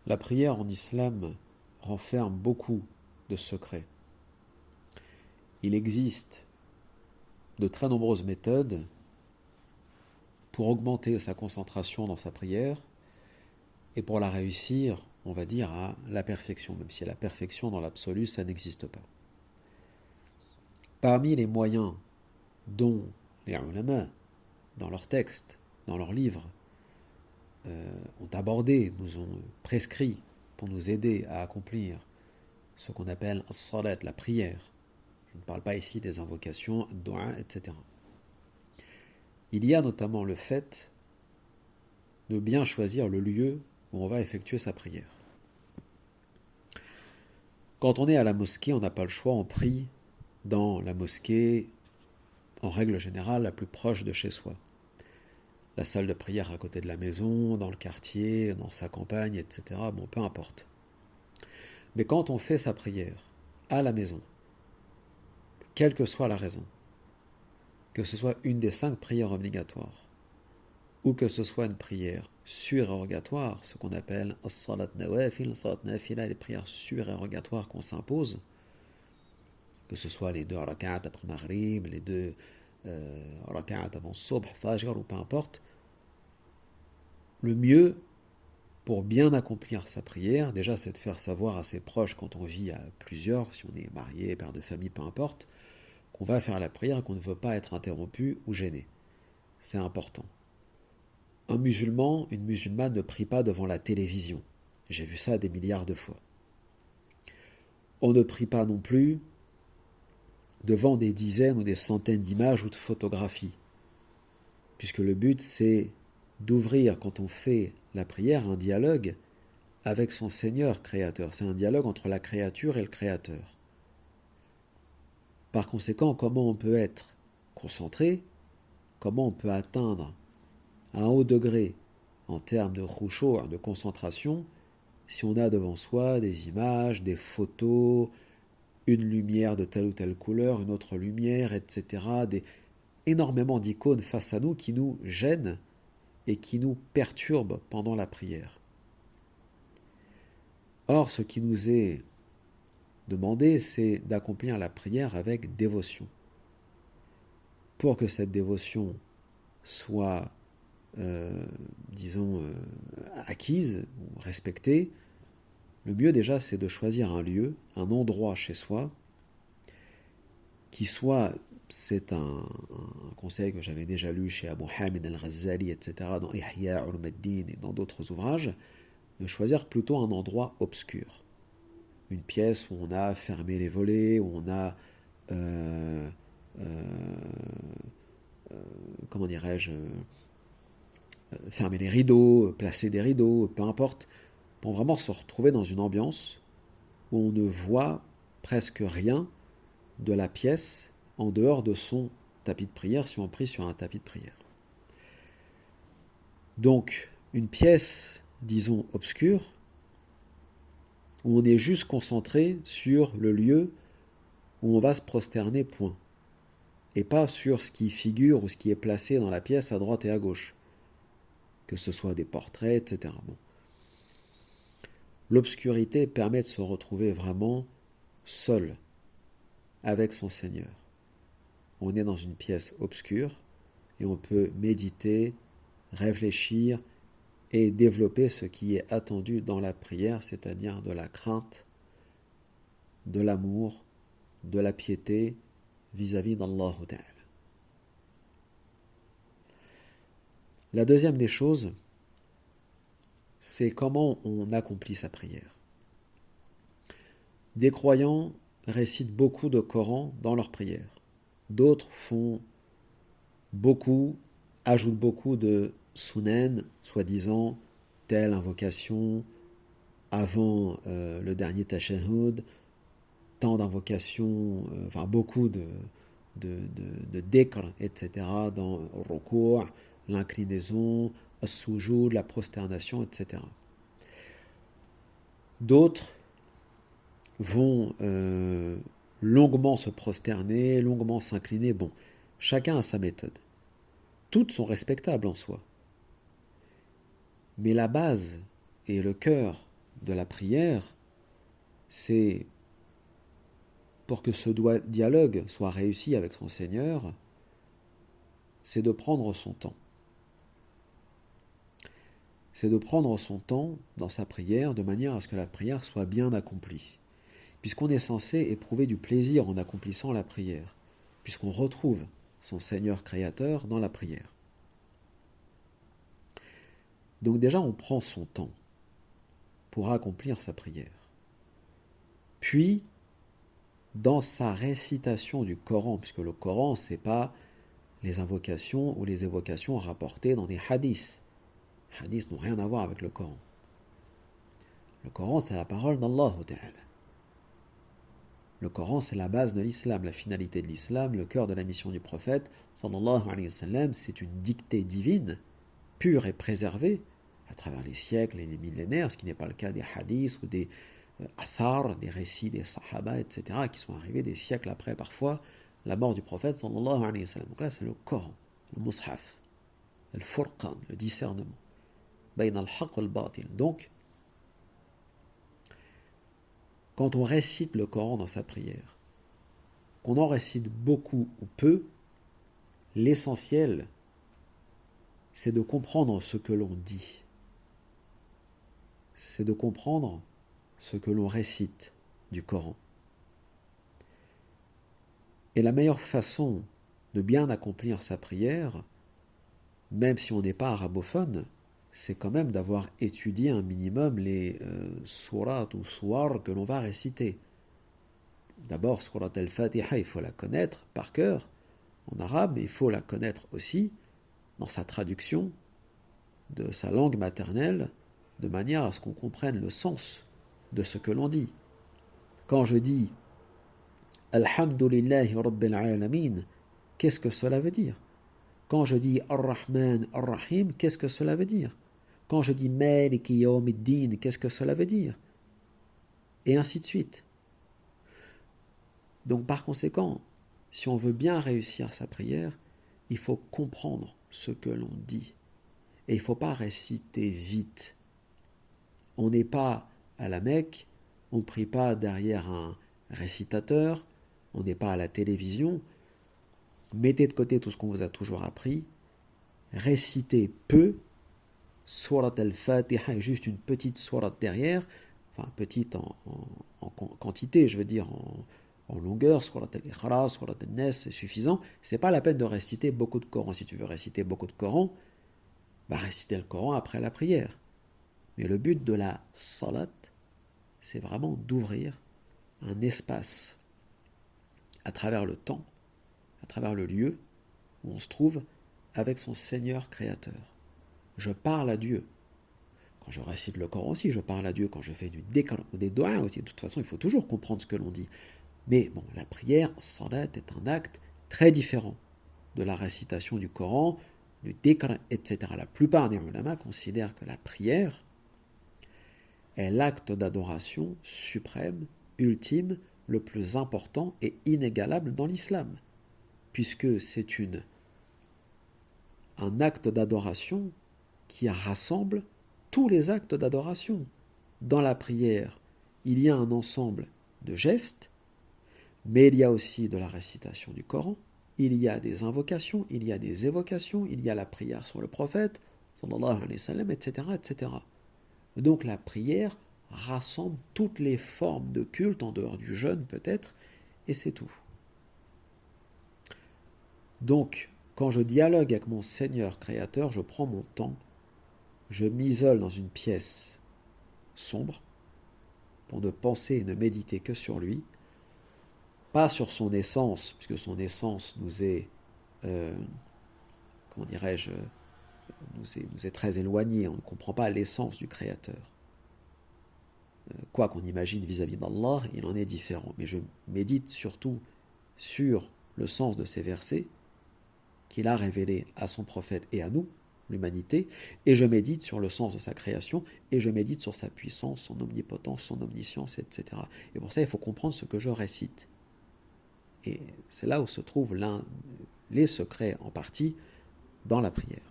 La prière en islam renferme beaucoup de secrets. Il existe de très nombreuses méthodes pour augmenter sa concentration dans sa prière et pour la réussir, on va dire, à la perfection, même si la perfection dans l'absolu, ça n'existe pas. Parmi les moyens dont les ulama, dans leurs textes, dans leurs livres, ont abordé, nous ont prescrit pour nous aider à accomplir ce qu'on appelle as-salat, la prière. Je ne parle pas ici des invocations, dua, etc. Il y a notamment le fait de bien choisir le lieu où on va effectuer sa prière. Quand on est à la mosquée, on n'a pas le choix, on prie dans la mosquée, en règle générale, la plus proche de chez soi. La salle de prière à côté de la maison, dans le quartier, dans sa campagne, etc. Bon, peu importe. Mais quand on fait sa prière à la maison, quelle que soit la raison, que ce soit une des 5 prières obligatoires, ou que ce soit une prière surérogatoire, ce qu'on appelle as-salat nawafil, salat nafila, les prières surérogatoires qu'on s'impose, que ce soit les 2 rak'at après Maghrib, les 2 rak'at avant Subh, Fajr ou peu importe, le mieux pour bien accomplir sa prière, déjà c'est de faire savoir à ses proches quand on vit à plusieurs, si on est marié, père de famille, peu importe, qu'on va faire la prière et qu'on ne veut pas être interrompu ou gêné. C'est important. Un musulman, une musulmane ne prie pas devant la télévision. J'ai vu ça des milliards de fois. On ne prie pas non plus devant des dizaines ou des centaines d'images ou de photographies, puisque le but c'est d'ouvrir, quand on fait la prière, un dialogue avec son Seigneur créateur. C'est un dialogue entre la créature et le créateur. Par conséquent, comment on peut être concentré, comment on peut atteindre un haut degré en termes de khushu', de concentration, si on a devant soi des images, des photos, une lumière de telle ou telle couleur, une autre lumière, etc. Énormément d'icônes face à nous qui nous gênent et qui nous perturbent pendant la prière. Or, ce qui nous est demandé, c'est d'accomplir la prière avec dévotion. Pour que cette dévotion soit, euh, disons, acquise ou respectée, le mieux déjà, c'est de choisir un lieu, un endroit chez soi, qui soit, c'est un conseil que j'avais déjà lu chez Abu Hamid al-Ghazali, etc., dans Ihya Ulumuddin et dans d'autres ouvrages, de choisir plutôt un endroit obscur. Une pièce où on a fermé les volets, où on a, euh, euh, comment dirais-je, fermé les rideaux, placé des rideaux, peu importe, pour vraiment se retrouver dans une ambiance où on ne voit presque rien de la pièce en dehors de son tapis de prière si on prie sur un tapis de prière. Donc, une pièce, disons, obscure, où on est juste concentré sur le lieu où on va se prosterner, point. Et pas sur ce qui figure ou ce qui est placé dans la pièce à droite et à gauche. Que ce soit des portraits, etc. Bon. L'obscurité permet de se retrouver vraiment seul avec son Seigneur. On est dans une pièce obscure et on peut méditer, réfléchir et développer ce qui est attendu dans la prière, c'est-à-dire de la crainte, de l'amour, de la piété vis-à-vis d'Allah Ta'ala. La deuxième des choses, c'est comment on accomplit sa prière. Des croyants récitent beaucoup de Coran dans leur prière. D'autres font beaucoup, ajoutent beaucoup de sunan, soi-disant telle invocation avant le dernier tashahhud, tant d'invocations, enfin beaucoup de dhikr, etc., dans le ruku', l'inclinaison, as-sujud, la prosternation, etc. D'autres vont longuement se prosterner, longuement s'incliner. Bon, chacun a sa méthode. Toutes sont respectables en soi. Mais la base et le cœur de la prière, c'est pour que ce dialogue soit réussi avec son Seigneur, c'est de prendre son temps. C'est de prendre son temps dans sa prière de manière à ce que la prière soit bien accomplie. Puisqu'on est censé éprouver du plaisir en accomplissant la prière, puisqu'on retrouve son Seigneur créateur dans la prière. Donc déjà, on prend son temps pour accomplir sa prière. Puis, dans sa récitation du Coran, puisque le Coran, c'est pas les invocations ou les évocations rapportées dans des hadiths. Les hadiths n'ont rien à voir avec le Coran. Le Coran, c'est la parole d'Allah Ta'ala. Le Coran, c'est la base de l'islam, la finalité de l'islam, le cœur de la mission du prophète, sallallahu alayhi wa sallam, c'est une dictée divine, pure et préservée, à travers les siècles et les millénaires, ce qui n'est pas le cas des hadiths ou des athar, des récits des sahaba, etc., qui sont arrivés des siècles après, parfois, la mort du prophète, sallallahu alayhi wa sallam. Donc là, c'est le Coran, le mushaf, le furqan, le discernement, bayn al-haq wal-batil. Donc, quand on récite le Coran dans sa prière, qu'on en récite beaucoup ou peu, l'essentiel, c'est de comprendre ce que l'on dit. C'est de comprendre ce que l'on récite du Coran. Et la meilleure façon de bien accomplir sa prière, même si on n'est pas arabophone, c'est quand même d'avoir étudié un minimum les surat ou suwar que l'on va réciter. D'abord, surat al-Fatiha, il faut la connaître par cœur en arabe, mais il faut la connaître aussi dans sa traduction de sa langue maternelle, de manière à ce qu'on comprenne le sens de ce que l'on dit. Quand je dis Alhamdulillahi Rabbil Alamin, qu'est-ce que cela veut dire? Quand je dis Ar-Rahman Ar-Rahim, qu'est-ce que cela veut dire? Quand je dis Maliki Yawmiddin, qu'est-ce que cela veut dire? Et ainsi de suite. Donc par conséquent, si on veut bien réussir sa prière, il faut comprendre ce que l'on dit. Et il ne faut pas réciter vite. On n'est pas à la Mecque, on ne prie pas derrière un récitateur, on n'est pas à la télévision. Mettez de côté tout ce qu'on vous a toujours appris, récitez peu, surat al-Fatiha et juste une petite surat derrière, enfin petite en quantité, je veux dire en longueur, surat al-Ikhlas, surat al-Nas, c'est suffisant. C'est pas la peine de réciter beaucoup de Coran. Si tu veux réciter beaucoup de Coran, réciter le Coran après la prière. Mais le but de la salat, c'est vraiment d'ouvrir un espace à travers le temps, à travers le lieu où on se trouve avec son Seigneur créateur. Je parle à Dieu. Quand je récite le Coran aussi, je parle à Dieu. Quand je fais du dhikr ou des doigts aussi, de toute façon, il faut toujours comprendre ce que l'on dit. Mais bon, la prière, salat, est un acte très différent de la récitation du Coran, du dhikr, etc. La plupart des ulama considèrent que la prière est l'acte d'adoration suprême, ultime, le plus important et inégalable dans l'islam, puisque c'est un acte d'adoration qui rassemble tous les actes d'adoration. Dans la prière, il y a un ensemble de gestes, mais il y a aussi de la récitation du Coran, il y a des invocations, il y a des évocations, il y a la prière sur le prophète, sallallahu alayhi wa sallam, etc., etc. Donc la prière rassemble toutes les formes de culte, en dehors du jeûne peut-être, et c'est tout. Donc, quand je dialogue avec mon Seigneur créateur, je prends mon temps, je m'isole dans une pièce sombre pour ne penser et ne méditer que sur lui, pas sur son essence, puisque son essence nous est, comment dirais-je, nous est très éloigné, on ne comprend pas l'essence du créateur. Quoi qu'on imagine vis-à-vis d'Allah, il en est différent. Mais je médite surtout sur le sens de ces versets qu'il a révélés à son prophète et à nous, l'humanité, et je médite sur le sens de sa création, et je médite sur sa puissance, son omnipotence, son omniscience, etc. Et pour ça, il faut comprendre ce que je récite. Et c'est là où se trouvent les secrets, en partie, dans la prière.